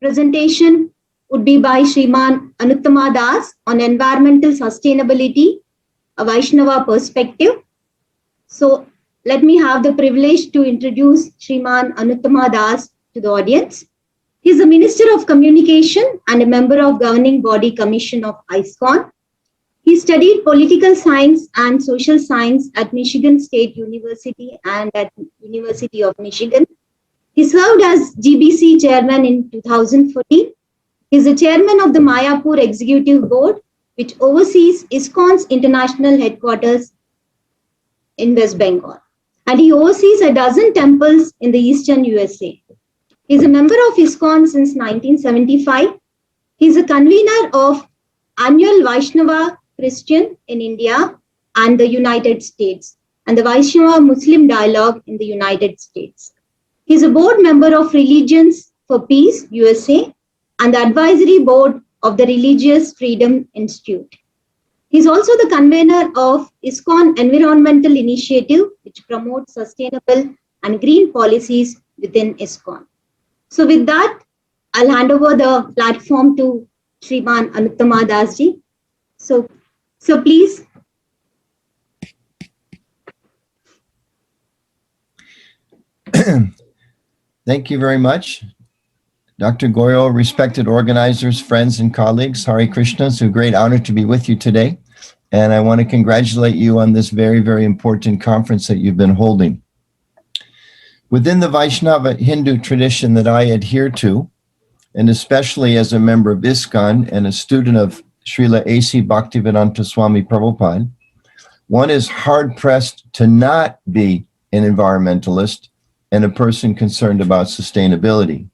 presentation would be by Sriman Anuttama Dasa on environmental sustainability, a Vaishnava perspective. So let me have the privilege to introduce Sriman Anuttama Dasa to the audience. He is a Minister of Communication and a member of Governing Body Commission of ISKCON. He studied political science and social science at Michigan State University and at University of Michigan. He served as GBC Chairman in 2014. He is the Chairman of the Mayapur Executive Board, which oversees ISKCON's international headquarters in West Bengal. And he oversees a dozen temples in the eastern USA. He is a member of ISKCON since 1975. He is a convener of annual Vaishnava-Christian in India and the United States, and the Vaishnava-Muslim dialogue in the United States. He is a board member of Religions for Peace, USA, and the advisory board of the Religious Freedom Institute. He is also the convener of ISKCON Environmental Initiative, which promotes sustainable and green policies within ISKCON. So with that, I'll hand over the platform to Sriman Anuttama Dasa ji. So please. Thank you very much. Dr. Goyal, respected organizers, friends, and colleagues, Hare Krishna, it's a great honor to be with you today. And I want to congratulate you on this very, very important conference that you've been holding. Within the Vaishnava Hindu tradition that I adhere to, and especially as a member of ISKCON and a student of Srila A.C. Bhaktivedanta Swami Prabhupada, one is hard-pressed to not be an environmentalist and a person concerned about sustainability.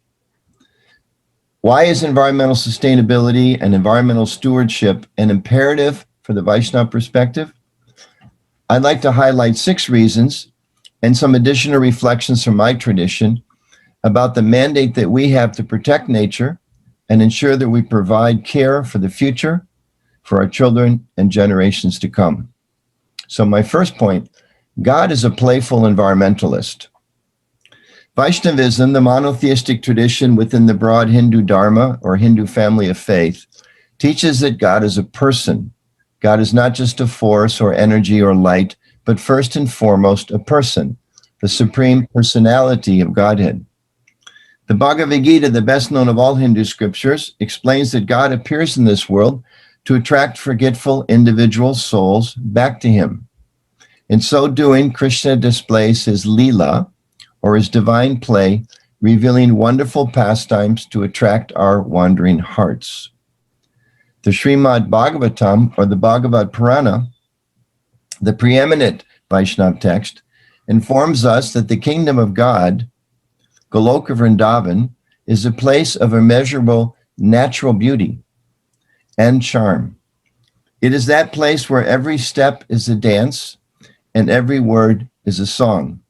Why is environmental sustainability and environmental stewardship an imperative for the Vaishnava perspective? I'd like to highlight 6 reasons and some additional reflections from my tradition about the mandate that we have to protect nature and ensure that we provide care for the future, for our children and generations to come. So my first point, God is a playful environmentalist. Vaishnavism, the monotheistic tradition within the broad Hindu Dharma or Hindu family of faith, teaches that God is a person. God is not just a force or energy or light, but first and foremost a person, the supreme personality of Godhead. The Bhagavad Gita, the best known of all Hindu scriptures, explains that God appears in this world to attract forgetful individual souls back to him. In so doing, Krishna displays his Leela, or his divine play, revealing wonderful pastimes to attract our wandering hearts. The Srimad Bhagavatam, or the Bhagavad Purana, the preeminent Vaishnava text, informs us that the kingdom of God, Goloka Vrindavan, is a place of immeasurable natural beauty and charm. It is that place where every step is a dance and every word is a song.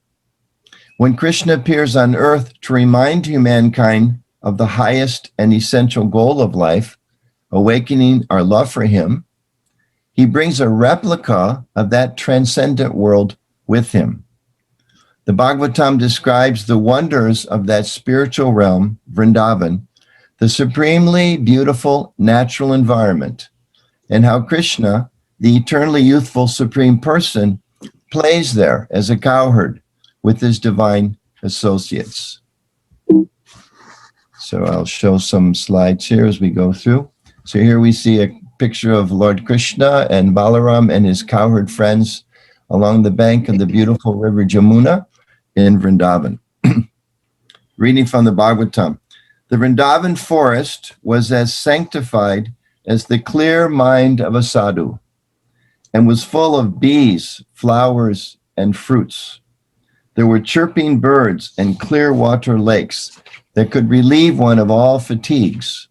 When Krishna appears on earth to remind humankind of the highest and essential goal of life, awakening our love for him, he brings a replica of that transcendent world with him. The Bhagavatam describes the wonders of that spiritual realm, Vrindavan, the supremely beautiful natural environment, and how Krishna, the eternally youthful supreme person, plays there as a cowherd with his divine associates. So I'll show some slides here as we go through. So here we see a picture of Lord Krishna and Balaram and his cowherd friends along the bank of the beautiful river Jamuna in Vrindavan. Reading from the Bhagavatam. The Vrindavan forest was as sanctified as the clear mind of a sadhu and was full of bees, flowers, and fruits. There were chirping birds and clear water lakes that could relieve one of all fatigues.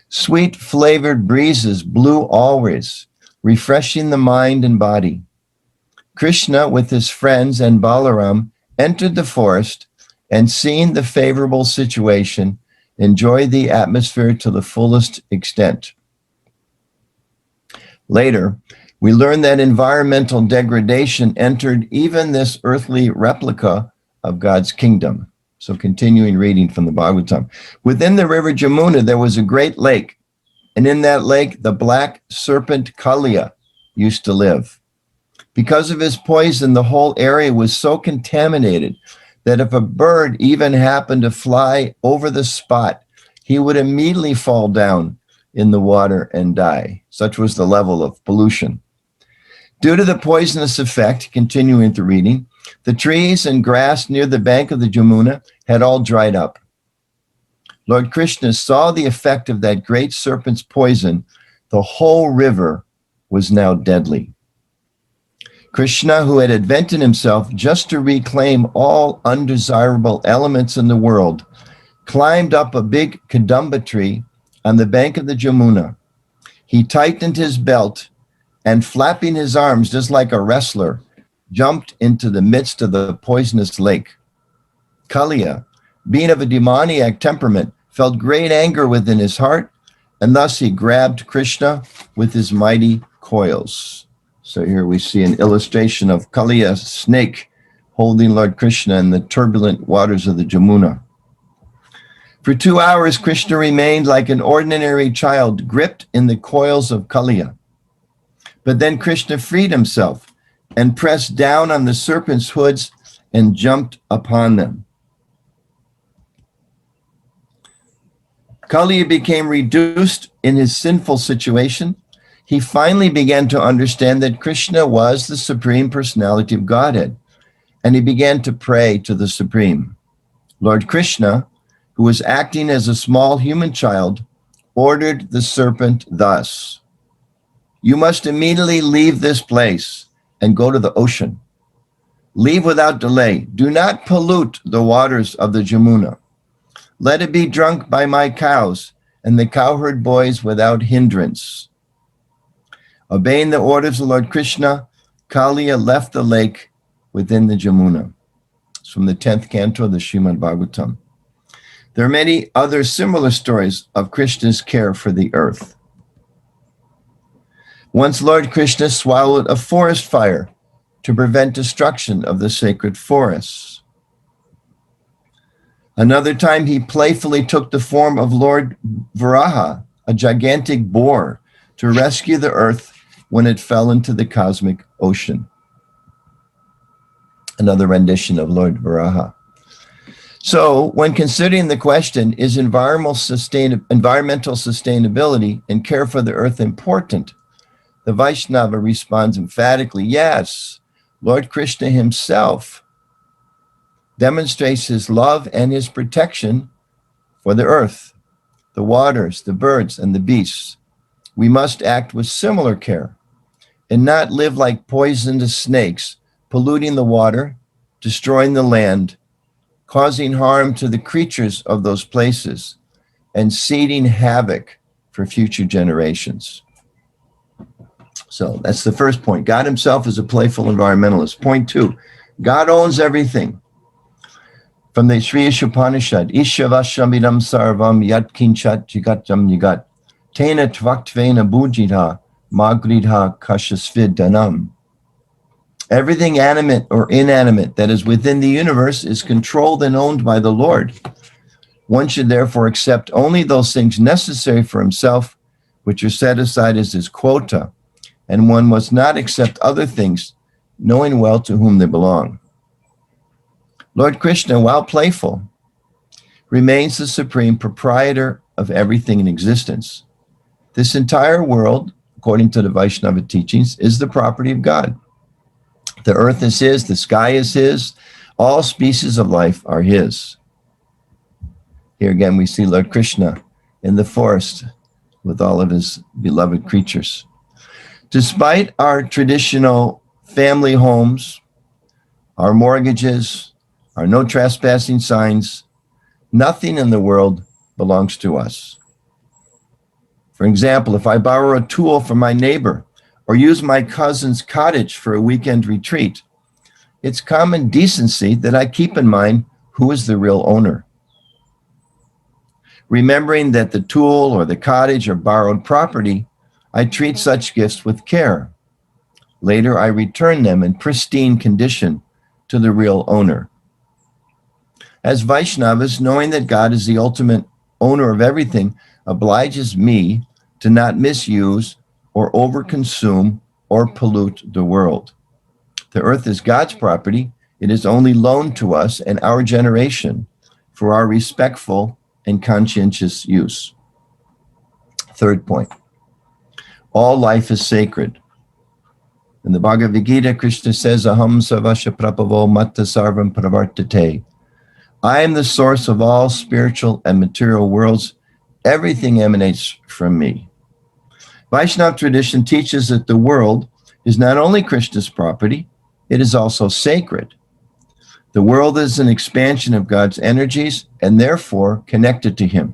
Sweet flavored breezes blew always, refreshing the mind and body. Krishna with his friends and Balaram entered the forest and, seeing the favorable situation, enjoyed the atmosphere to the fullest extent. Later, we learn that environmental degradation entered even this earthly replica of God's kingdom. So continuing reading from the Bhagavatam. Within the river Jamuna, there was a great lake, and in that lake, the black serpent Kaliya used to live. Because of his poison, the whole area was so contaminated that if a bird even happened to fly over the spot, he would immediately fall down in the water and die. Such was the level of pollution. Due to the poisonous effect, continuing the reading, the trees and grass near the bank of the Jamuna had all dried up. Lord Krishna saw the effect of that great serpent's poison. The whole river was now deadly. Krishna, who had invented himself just to reclaim all undesirable elements in the world, climbed up a big kadamba tree on the bank of the Jamuna. He tightened his belt and, flapping his arms just like a wrestler, jumped into the midst of the poisonous lake. Kaliya, being of a demoniac temperament, felt great anger within his heart, and thus he grabbed Krishna with his mighty coils. So here we see an illustration of Kaliya snake holding Lord Krishna in the turbulent waters of the Jamuna. For 2 hours, Krishna remained like an ordinary child gripped in the coils of Kaliya. But then Krishna freed himself and pressed down on the serpent's hoods and jumped upon them. Kaliya became reduced in his sinful situation. He finally began to understand that Krishna was the Supreme Personality of Godhead, and he began to pray to the Supreme. Lord Krishna, who was acting as a small human child, ordered the serpent thus: "You must immediately leave this place and go to the ocean. Leave without delay. Do not pollute the waters of the Jamuna. Let it be drunk by my cows and the cowherd boys without hindrance." Obeying the orders of Lord Krishna, Kaliya left the lake within the Jamuna. It's from the 10th canto of the Srimad Bhagavatam. There are many other similar stories of Krishna's care for the earth. Once Lord Krishna swallowed a forest fire to prevent destruction of the sacred forests. Another time he playfully took the form of Lord Varaha, a gigantic boar, to rescue the earth when it fell into the cosmic ocean. Another rendition of Lord Varaha. So when considering the question, is environmental sustainability and care for the earth important? The Vaishnava responds emphatically, yes. Lord Krishna himself demonstrates his love and his protection for the earth, the waters, the birds, and the beasts. We must act with similar care and not live like poisonous snakes, polluting the water, destroying the land, causing harm to the creatures of those places, and seeding havoc for future generations. So that's the first point. God himself is a playful environmentalist. Point 2, God owns everything. From the Sri Upanishad, Ishavashamidam sarvam yat kinchat jigatam yigat, tena tvaktvena bujidha magridha kashasvidanam. Everything animate or inanimate that is within the universe is controlled and owned by the Lord. One should therefore accept only those things necessary for himself, which are set aside as his quota, and one must not accept other things, knowing well to whom they belong. Lord Krishna, while playful, remains the supreme proprietor of everything in existence. This entire world, according to the Vaishnava teachings, is the property of God. The earth is his, the sky is his, all species of life are his. Here again, we see Lord Krishna in the forest with all of his beloved creatures. Despite our traditional family homes, our mortgages, our no trespassing signs, nothing in the world belongs to us. For example, if I borrow a tool from my neighbor or use my cousin's cottage for a weekend retreat, it's common decency that I keep in mind who is the real owner. Remembering that the tool or the cottage are borrowed property, I treat such gifts with care. Later, I return them in pristine condition to the real owner. As Vaishnavas, knowing that God is the ultimate owner of everything obliges me to not misuse or overconsume or pollute the world. The earth is God's property. It is only loaned to us and our generation for our respectful and conscientious use. Third point, all life is sacred. In the Bhagavad Gita, Krishna says, Aham savasya prabhavo matta sarvam pravartate. I am the source of all spiritual and material worlds. Everything emanates from me. Vaishnava tradition teaches that the world is not only Krishna's property, it is also sacred. The world is an expansion of God's energies and therefore connected to him,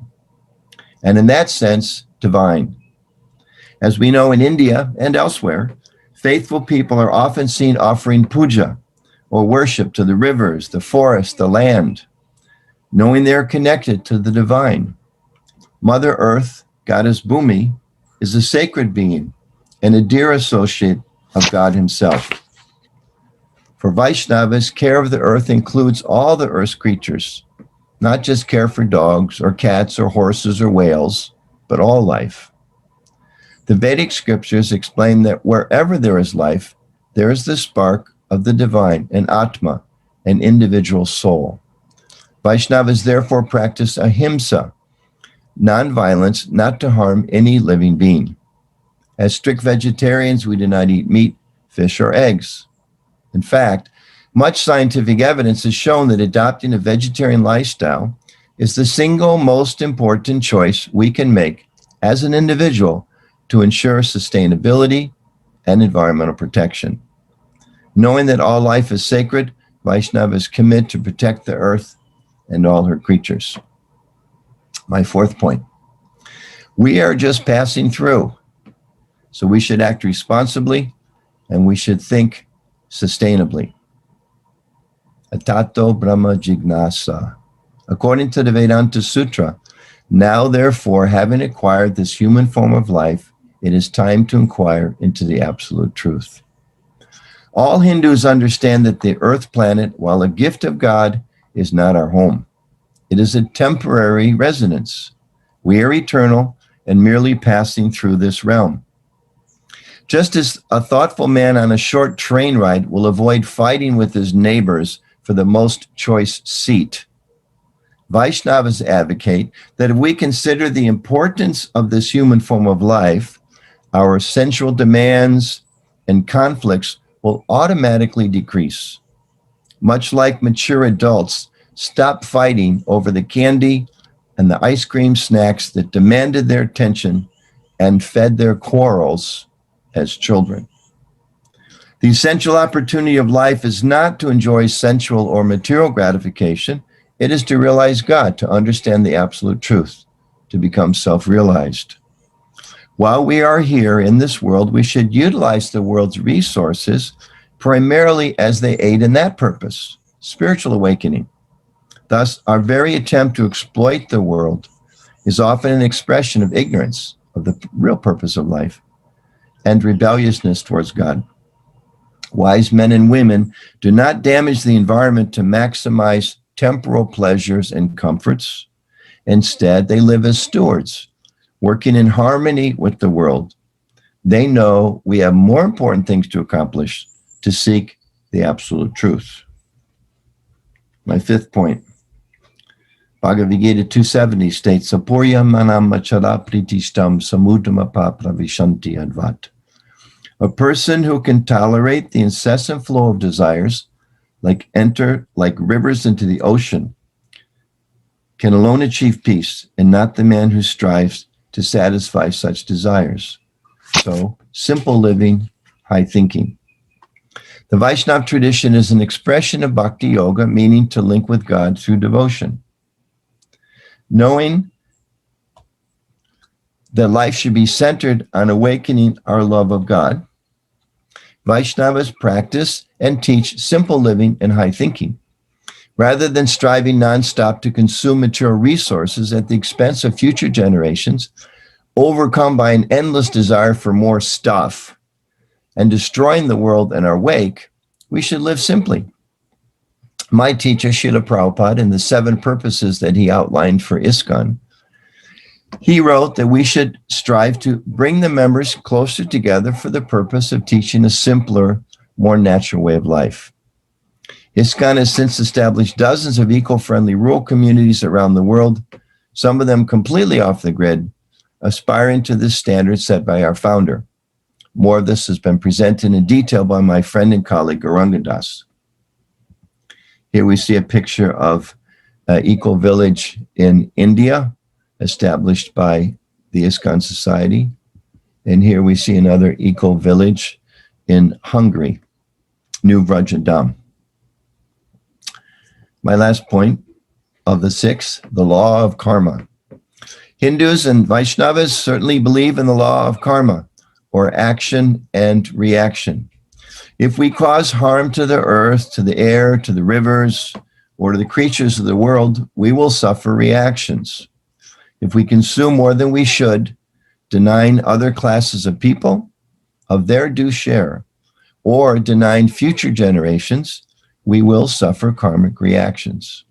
and in that sense, divine. As we know in India and elsewhere, faithful people are often seen offering puja or worship to the rivers, the forest, the land, knowing they are connected to the divine. Mother Earth, Goddess Bhumi, is a sacred being and a dear associate of God himself. For Vaishnavas, care of the earth includes all the earth's creatures, not just care for dogs or cats or horses or whales, but all life. The Vedic scriptures explain that wherever there is life, there is the spark of the divine, an Atma, an individual soul. Vaishnavas therefore practice ahimsa, non-violence, not to harm any living being. As strict vegetarians, we do not eat meat, fish, or eggs. In fact, much scientific evidence has shown that adopting a vegetarian lifestyle is the single most important choice we can make as an individual to ensure sustainability and environmental protection. Knowing that all life is sacred, Vaishnavas commit to protect the earth and all her creatures. My fourth point, we are just passing through, so we should act responsibly and we should think sustainably. Atato Brahma Jignasa. According to the Vedanta Sutra, now therefore, having acquired this human form of life, it is time to inquire into the absolute truth. All Hindus understand that the earth planet, while a gift of God, is not our home. It is a temporary residence. We are eternal and merely passing through this realm. Just as a thoughtful man on a short train ride will avoid fighting with his neighbors for the most choice seat, Vaishnavas advocate that if we consider the importance of this human form of life, our sensual demands and conflicts will automatically decrease. Much like mature adults stop fighting over the candy and the ice cream snacks that demanded their attention and fed their quarrels as children. The essential opportunity of life is not to enjoy sensual or material gratification. It is to realize God, to understand the absolute truth, to become self-realized. While we are here in this world, we should utilize the world's resources primarily as they aid in that purpose, spiritual awakening. Thus, our very attempt to exploit the world is often an expression of ignorance of the real purpose of life and rebelliousness towards God. Wise men and women do not damage the environment to maximize temporal pleasures and comforts. Instead, they live as stewards, working in harmony with the world. They know we have more important things to accomplish, to seek the absolute truth. My fifth point, Bhagavad Gita 270 states, Sapurya manam machara pritistam samudamapa pravishanti advat. A person who can tolerate the incessant flow of desires, like rivers into the ocean, can alone achieve peace, and not the man who strives to satisfy such desires. So, simple living, high thinking. The Vaishnava tradition is an expression of bhakti yoga, meaning to link with God through devotion. Knowing that life should be centered on awakening our love of God, Vaishnavas practice and teach simple living and high thinking. Rather than striving nonstop to consume material resources at the expense of future generations, overcome by an endless desire for more stuff and destroying the world in our wake, we should live simply. my teacher, Srila Prabhupada, in the 7 purposes that he outlined for ISKCON, he wrote that we should strive to bring the members closer together for the purpose of teaching a simpler, more natural way of life. ISKCON has since established dozens of eco-friendly rural communities around the world, some of them completely off the grid, aspiring to the standard set by our founder. More of this has been presented in detail by my friend and colleague, Gauranga Das. Here we see a picture of an eco-village in India, established by the ISKCON Society. And here we see another eco-village in Hungary, New Vrajadam. My last point of the 6, the law of karma. Hindus and Vaishnavas certainly believe in the law of karma, or action and reaction. If we cause harm to the earth, to the air, to the rivers, or to the creatures of the world, we will suffer reactions. If we consume more than we should, denying other classes of people of their due share, or denying future generations, we will suffer karmic reactions.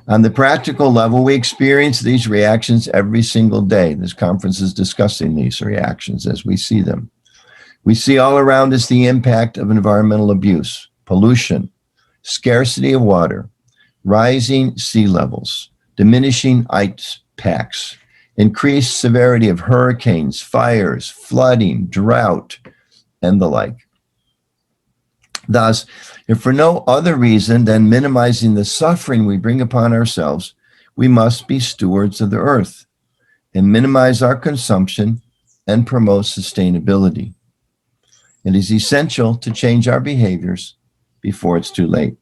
On the practical level, we experience these reactions every single day. This conference is discussing these reactions as we see them. We see all around us the impact of environmental abuse, pollution, scarcity of water, rising sea levels, diminishing ice packs, increased severity of hurricanes, fires, flooding, drought, and the like. Thus, if for no other reason than minimizing the suffering we bring upon ourselves, we must be stewards of the earth and minimize our consumption and promote sustainability. It is essential to change our behaviors before it's too late.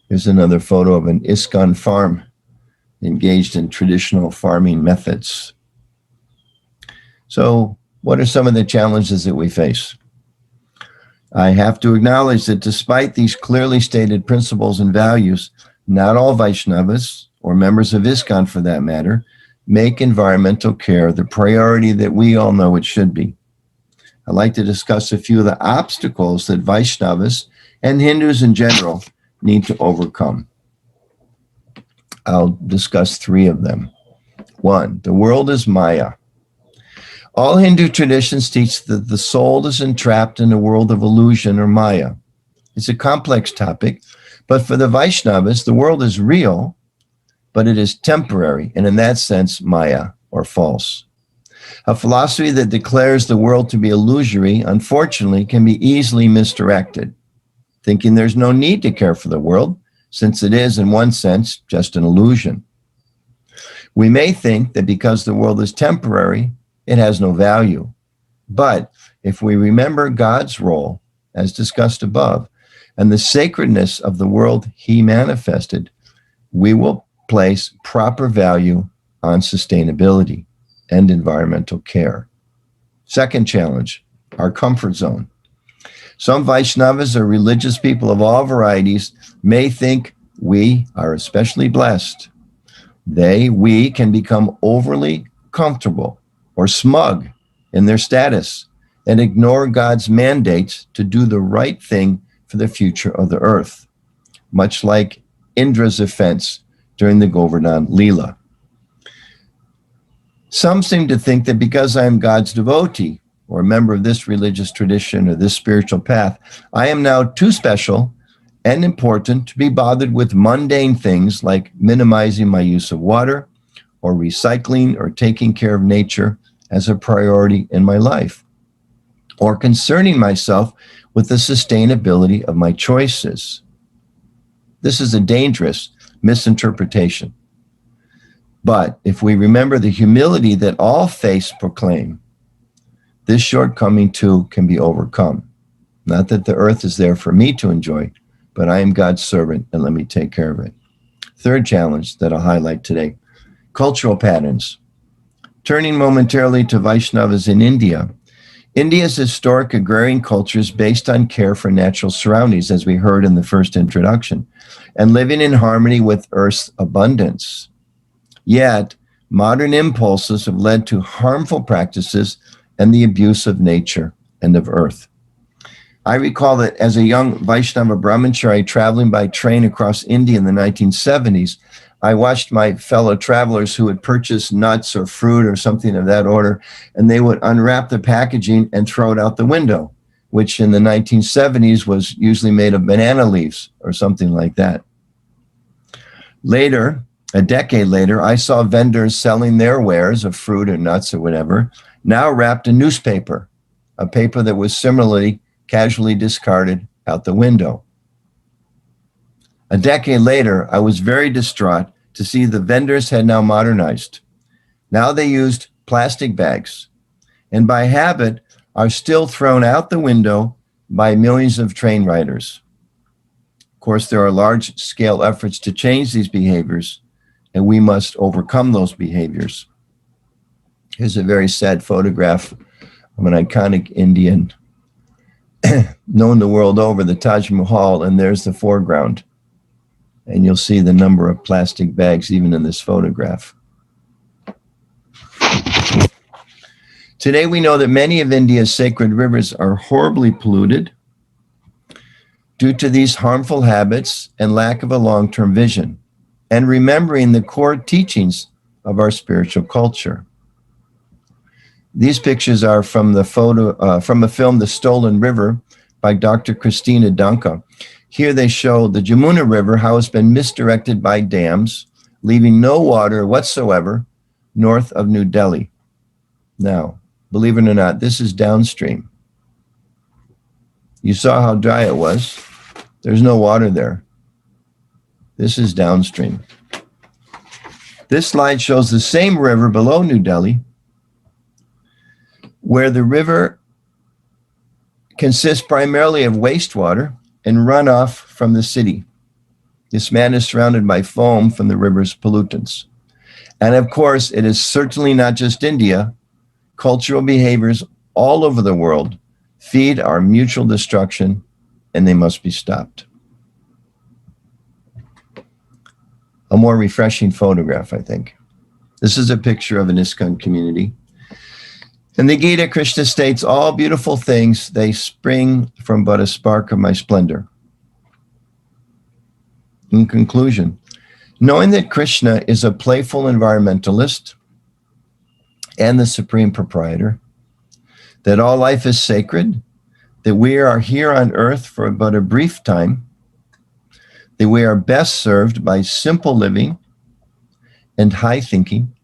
Here's another photo of an ISKCON farm engaged in traditional farming methods. So, what are some of the challenges that we face? I have to acknowledge that despite these clearly stated principles and values, not all Vaishnavas, or members of ISKCON for that matter, make environmental care the priority that we all know it should be. I'd like to discuss a few of the obstacles that Vaishnavas and Hindus in general need to overcome. I'll discuss 3 of them. 1, the world is Maya. All Hindu traditions teach that the soul is entrapped in a world of illusion or Maya. It's a complex topic, but for the Vaishnavas, the world is real, but it is temporary, and in that sense, Maya, or false. A philosophy that declares the world to be illusory, unfortunately, can be easily misdirected, thinking there's no need to care for the world, since it is, in one sense, just an illusion. We may think that because the world is temporary, it has no value. But if we remember God's role, as discussed above, and the sacredness of the world he manifested, we will place proper value on sustainability and environmental care. Second challenge, our comfort zone. Some Vaishnavas or religious people of all varieties may think we are especially blessed. We can become overly comfortable or smug in their status and ignore God's mandates to do the right thing for the future of the earth, much like Indra's offense during the Govardhan Leela. Some seem to think that because I am God's devotee or a member of this religious tradition or this spiritual path, I am now too special and important to be bothered with mundane things like minimizing my use of water or recycling or taking care of nature as a priority in my life, or concerning myself with the sustainability of my choices. This is a dangerous misinterpretation. But if we remember the humility that all faiths proclaim, this shortcoming too can be overcome. Not that the earth is there for me to enjoy, but I am God's servant and let me take care of it. Third challenge that I'll highlight today, cultural patterns. Turning momentarily to Vaishnavas in India, India's historic agrarian culture is based on care for natural surroundings, as we heard in the first introduction, and living in harmony with Earth's abundance. Yet, modern impulses have led to harmful practices and the abuse of nature and of Earth. I recall that as a young Vaishnava brahmachari traveling by train across India in the 1970s, I watched my fellow travelers who would purchase nuts or fruit or something of that order, and they would unwrap the packaging and throw it out the window, which in the 1970s was usually made of banana leaves or something like that. Later, a decade later, I saw vendors selling their wares of fruit or nuts or whatever, now wrapped in newspaper, a paper that was similarly casually discarded out the window. A decade later, I was very distraught to see the vendors had now modernized. Now they used plastic bags, and by habit are still thrown out the window by millions of train riders. Of course, there are large-scale efforts to change these behaviors, and we must overcome those behaviors. Here's a very sad photograph of an iconic Indian known the world over, the Taj Mahal, and there's the foreground. And you'll see the number of plastic bags even in this photograph. Today we know that many of India's sacred rivers are horribly polluted due to these harmful habits and lack of a long-term vision, and remembering the core teachings of our spiritual culture. These pictures are from a film, The Stolen River, by Dr. Christina Danka. Here they show the Jamuna River, how it's been misdirected by dams, leaving no water whatsoever north of New Delhi. Now, believe it or not, this is downstream. You saw how dry it was. There's no water there. This is downstream. This slide shows the same river below New Delhi, where the river consists primarily of wastewater and runoff from the city. This man is surrounded by foam from the river's pollutants. And of course, it is certainly not just India. Cultural behaviors all over the world feed our mutual destruction, and they must be stopped. A more refreshing photograph, I think. This is a picture of an ISKCON community. In the Gita, Krishna states, all beautiful things, they spring from but a spark of my splendor. In conclusion, knowing that Krishna is a playful environmentalist and the supreme proprietor, that all life is sacred, that we are here on earth for but a brief time, that we are best served by simple living and high thinking,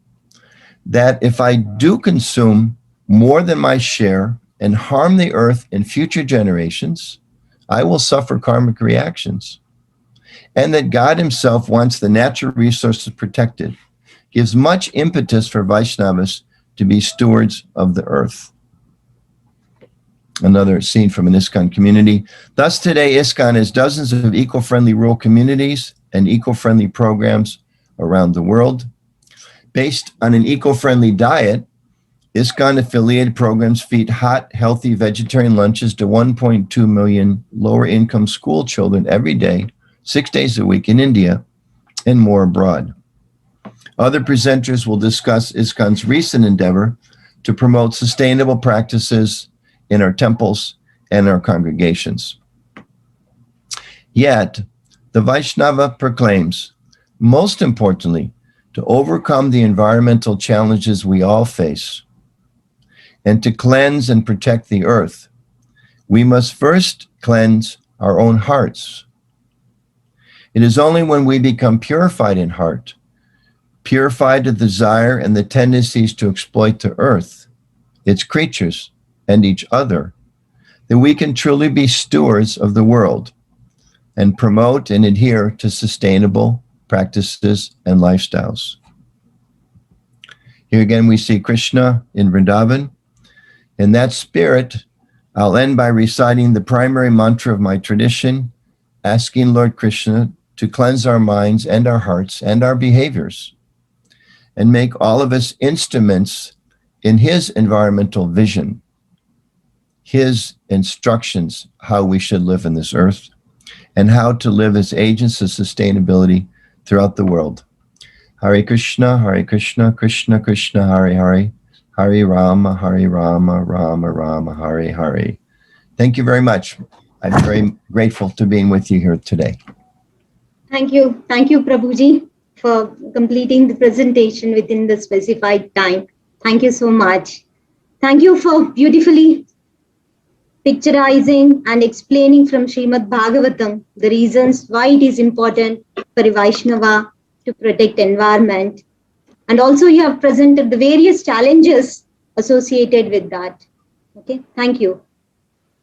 that if I do consume more than my share and harm the earth in future generations, I will suffer karmic reactions. And that God himself wants the natural resources protected, gives much impetus for Vaishnavas to be stewards of the earth. Another scene from an ISKCON community. Thus today, ISKCON has dozens of eco-friendly rural communities and eco-friendly programs around the world. Based on an eco-friendly diet, ISKCON affiliated programs feed hot, healthy vegetarian lunches to 1.2 million lower income school children every day, 6 days a week in India, and more abroad. Other presenters will discuss ISKCON's recent endeavor to promote sustainable practices in our temples and our congregations. Yet, the Vaishnava proclaims, most importantly, to overcome the environmental challenges we all face, and to cleanse and protect the earth, we must first cleanse our own hearts. It is only when we become purified in heart, purified of desire and the tendencies to exploit the earth, its creatures, and each other, that we can truly be stewards of the world and promote and adhere to sustainable practices and lifestyles. Here again we see Krishna in Vrindavan. In that spirit, I'll end by reciting the primary mantra of my tradition, asking Lord Krishna to cleanse our minds and our hearts and our behaviors, and make all of us instruments in his environmental vision, his instructions how we should live in this earth, and how to live as agents of sustainability throughout the world. Hare Krishna, Krishna Krishna, Hare Hare, Hare Rama, Rama Rama, Hare Hare. Thank you very much. I'm very grateful to being with you here today. Thank you. Thank you, Prabhuji, for completing the presentation within the specified time. Thank you so much. Thank you for beautifully picturizing and explaining from Srimad Bhagavatam the reasons why it is important for a Vaishnava to protect environment. And also you have presented the various challenges associated with that. Okay, thank you.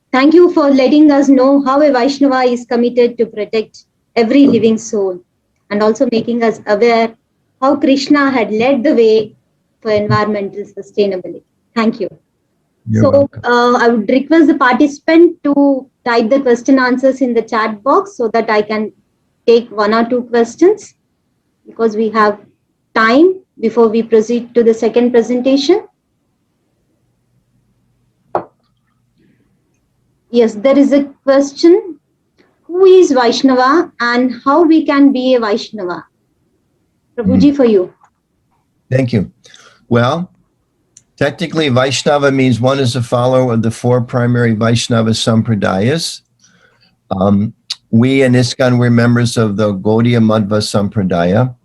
Thank you for letting us know how a Vaishnava is committed to protect every living soul, and also making us aware how Krishna had led the way for environmental sustainability. Thank you. You're welcome. I would request the participant to type the question answers in the chat box so that I can take 1 or 2 questions, because we have time before we proceed to the second presentation. Yes, there is a question. Who is Vaishnava and how we can be a Vaishnava? Prabhuji, for you. Thank you. Well, technically, Vaishnava means one is a follower of the 4 primary Vaishnava Sampradayas. We in ISKCON, we're members of the Gaudiya Madhva Sampradaya.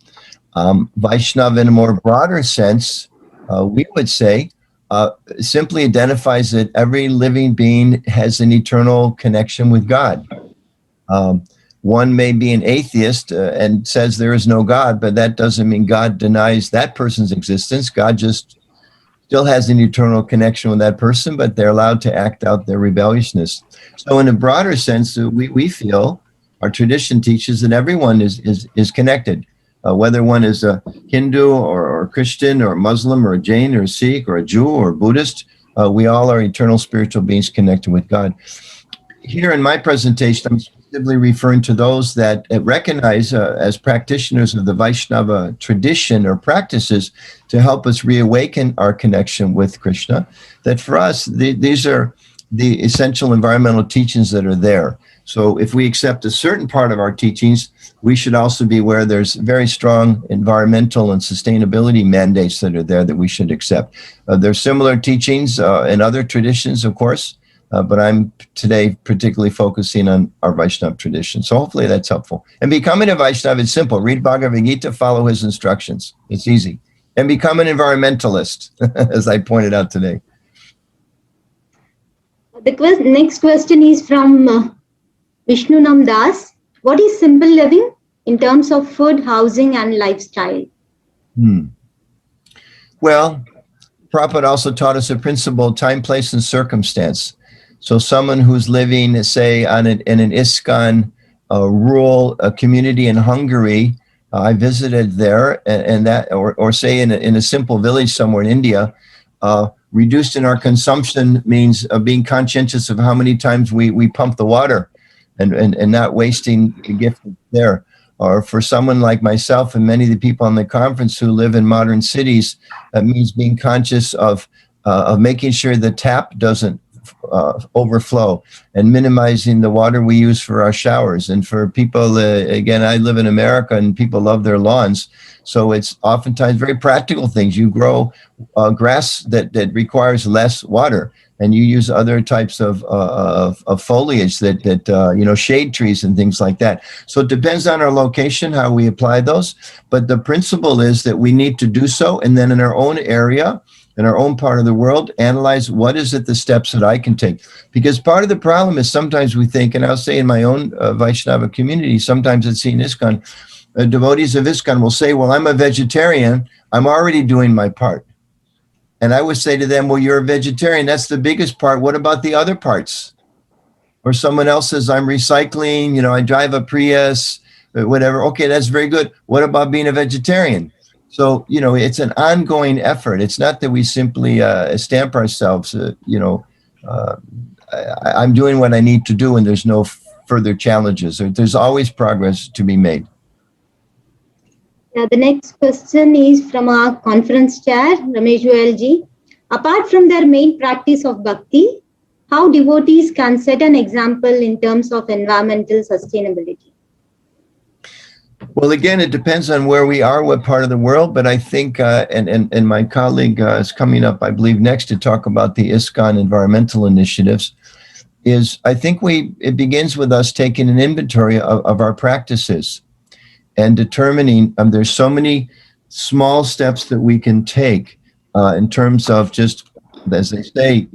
Vaishnava, in a more broader sense, we would say, simply identifies that every living being has an eternal connection with God. One may be an atheist and says there is no God, but that doesn't mean God denies that person's existence. God just still has an eternal connection with that person, but they're allowed to act out their rebelliousness. So in a broader sense, we feel, our tradition teaches that everyone is connected. Whether one is a Hindu or Christian or Muslim or a Jain or a Sikh or a Jew or Buddhist, we all are eternal spiritual beings connected with God. Here in my presentation, I'm specifically referring to those that recognize as practitioners of the Vaishnava tradition or practices to help us reawaken our connection with Krishna. That for us, these are the essential environmental teachings that are there. So if we accept a certain part of our teachings, we should also be aware there's very strong environmental and sustainability mandates that are there that we should accept. There's similar teachings in other traditions, of course, but I'm today particularly focusing on our Vaishnava tradition. So hopefully that's helpful. And becoming a Vaishnava is simple. Read Bhagavad Gita, follow his instructions. It's easy. And become an environmentalist, as I pointed out today. The next question is from Vaishnava Das. What is simple living in terms of food, housing, and lifestyle? Well, Prabhupada also taught us a principle, time, place, and circumstance. So someone who's living, say, in an ISKCON rural community in Hungary, I visited there, and that, or say in a simple village somewhere in India, reduced in our consumption means being conscientious of how many times we pump the water and not wasting the gift there. Or for someone like myself and many of the people on the conference who live in modern cities, that means being conscious of making sure the tap doesn't overflow and minimizing the water we use for our showers. And for people, again, I live in America and people love their lawns. So it's oftentimes very practical things. You grow grass that requires less water, and you use other types of foliage that shade trees and things like that. So it depends on our location, how we apply those. But the principle is that we need to do so. And then in our own area, in our own part of the world, analyze what is it the steps that I can take. Because part of the problem is sometimes we think, and I'll say in my own Vaishnava community, sometimes it's seen ISKCON, devotees of ISKCON will say, well, I'm a vegetarian, I'm already doing my part. And I would say to them, well, you're a vegetarian, that's the biggest part, what about the other parts? Or someone else says, I'm recycling, I drive a Prius, whatever, okay, that's very good. What about being a vegetarian? So, it's an ongoing effort. It's not that we simply stamp ourselves, I'm doing what I need to do and there's no further challenges. There's always progress to be made. The next question is from our conference chair, Ramesh Goyal ji. Apart from their main practice of bhakti, how devotees can set an example in terms of environmental sustainability? Well, again, it depends on where we are, what part of the world, but I think, and my colleague is coming up, I believe, next to talk about the ISKCON environmental initiatives. is I think it begins with us taking an inventory of our practices and determining there's so many small steps that we can take in terms of just, as they say,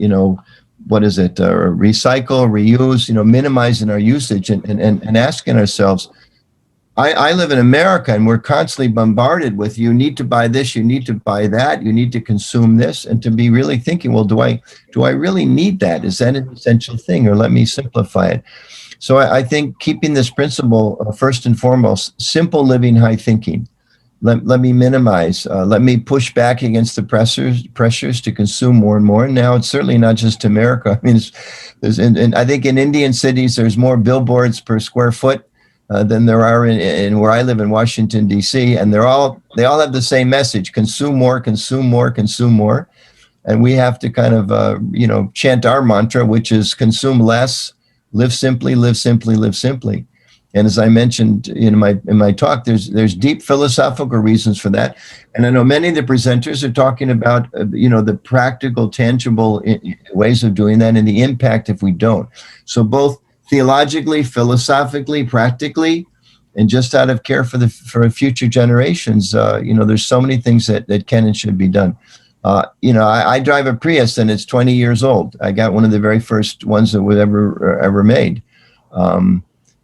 what is it? Recycle, reuse, minimizing our usage and asking ourselves, I live in America and we're constantly bombarded with, you need to buy this, you need to buy that, you need to consume this, and to be really thinking, well, do I really need that? Is that an essential thing? Or let me simplify it. So I think keeping this principle, first and foremost, simple living, high thinking. Let me minimize, let me push back against the pressures to consume more and more. And now it's certainly not just America. I mean, I think in Indian cities, there's more billboards per square foot than there are in where I live in Washington, D.C. And they all have the same message: consume more, consume more, consume more. And we have to kind of, chant our mantra, which is consume less, live simply, live simply, live simply. And as I mentioned in my talk, there's deep philosophical reasons for that. And I know many of the presenters are talking about, the practical, tangible ways of doing that and the impact if we don't. So both theologically, philosophically, practically, and just out of care for future generations, there's so many things that can and should be done. I drive a Prius and it's 20 years old. I got one of the very first ones that was ever made.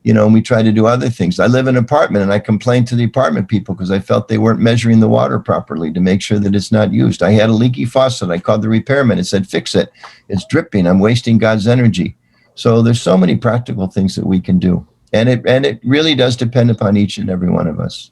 And we try to do other things. I live in an apartment and I complained to the apartment people because I felt they weren't measuring the water properly to make sure that it's not used. I had a leaky faucet. I called the repairman and said, fix it. It's dripping. I'm wasting God's energy. So there's so many practical things that we can do. And it really does depend upon each and every one of us.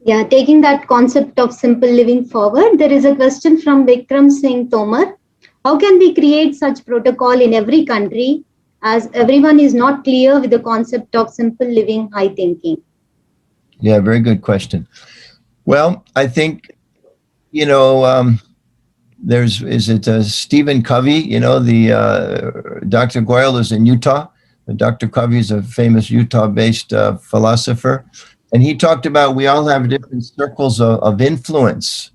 Yeah, taking that concept of simple living forward, there is a question from Vikram Singh Tomar. How can we create such protocol in every country, as everyone is not clear with the concept of simple living, high thinking? Yeah, very good question. Well, I think, Stephen Covey, Dr. Goyle is in Utah. Dr. Covey is a famous Utah-based philosopher. And he talked about we all have different circles of influence.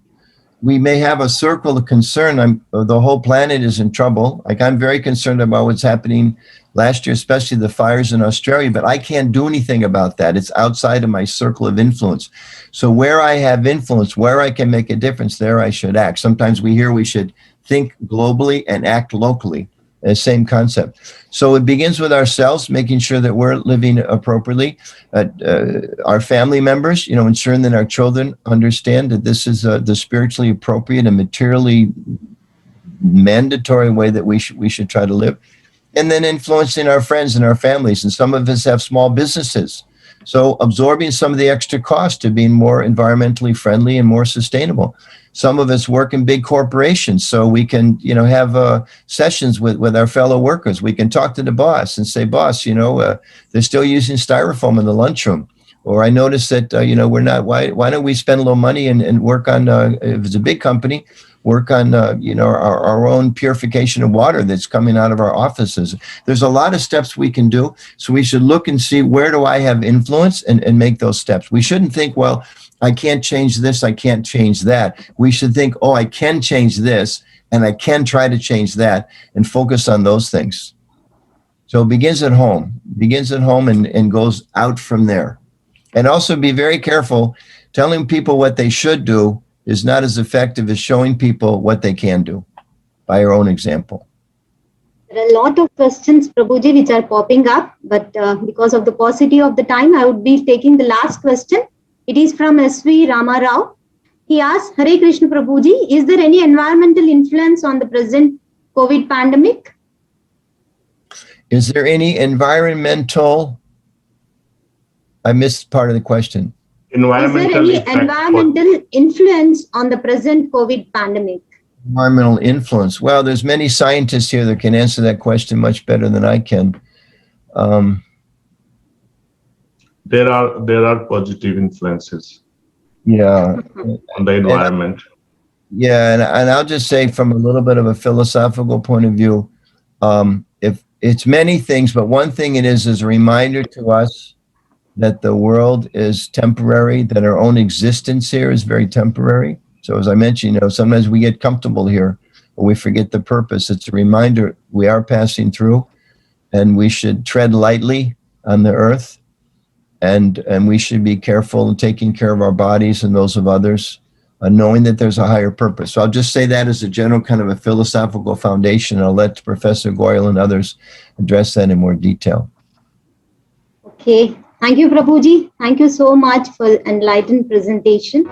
We may have a circle of concern. The whole planet is in trouble. Like, I'm very concerned about what's happening last year, especially the fires in Australia, but I can't do anything about that. It's outside of my circle of influence. So where I have influence, where I can make a difference, there I should act. Sometimes we hear we should think globally and act locally. Same concept. So it begins with ourselves, making sure that we're living appropriately. Our family members, ensuring that our children understand that this is the spiritually appropriate and materially mandatory way that we should try to live. And then influencing our friends and our families. And some of us have small businesses. So absorbing some of the extra cost of being more environmentally friendly and more sustainable. Some of us work in big corporations, so we can, have sessions with our fellow workers. We can talk to the boss and say, boss, they're still using styrofoam in the lunchroom. Or I noticed that, we're not, why don't we spend a little money and work on, if it's a big company, work on, our own purification of water that's coming out of our offices. There's a lot of steps we can do. So we should look and see, where do I have influence, and make those steps. We shouldn't think, well, I can't change this, I can't change that. We should think, oh, I can change this, and I can try to change that, and focus on those things. So it begins at home and goes out from there. And also be very careful. Telling people what they should do is not as effective as showing people what they can do by your own example. There are a lot of questions, Prabhuji, which are popping up, but because of the paucity of the time, I would be taking the last question. It is from S.V. Ramarao. He asks, Hare Krishna Prabhuji, is there any environmental influence on the present COVID pandemic? Is there any environmental? I missed part of the question. Is there any environmental influence on the present COVID pandemic? Environmental influence. Well, there's many scientists here that can answer that question much better than I can. There are positive influences. Yeah. On the environment. And I'll just say, from a little bit of a philosophical point of view, if it's many things, but one thing it is a reminder to us that the world is temporary, that our own existence here is very temporary. So as I mentioned, sometimes we get comfortable here, but we forget the purpose. It's a reminder we are passing through. and we should tread lightly on the earth, and we should be careful in taking care of our bodies and those of others, knowing that there's a higher purpose. So I'll just say that as a general kind of a philosophical foundation. I'll let Professor Goyal and others address that in more detail. Okay, thank you, Prabhuji. Thank you so much for enlightened presentation.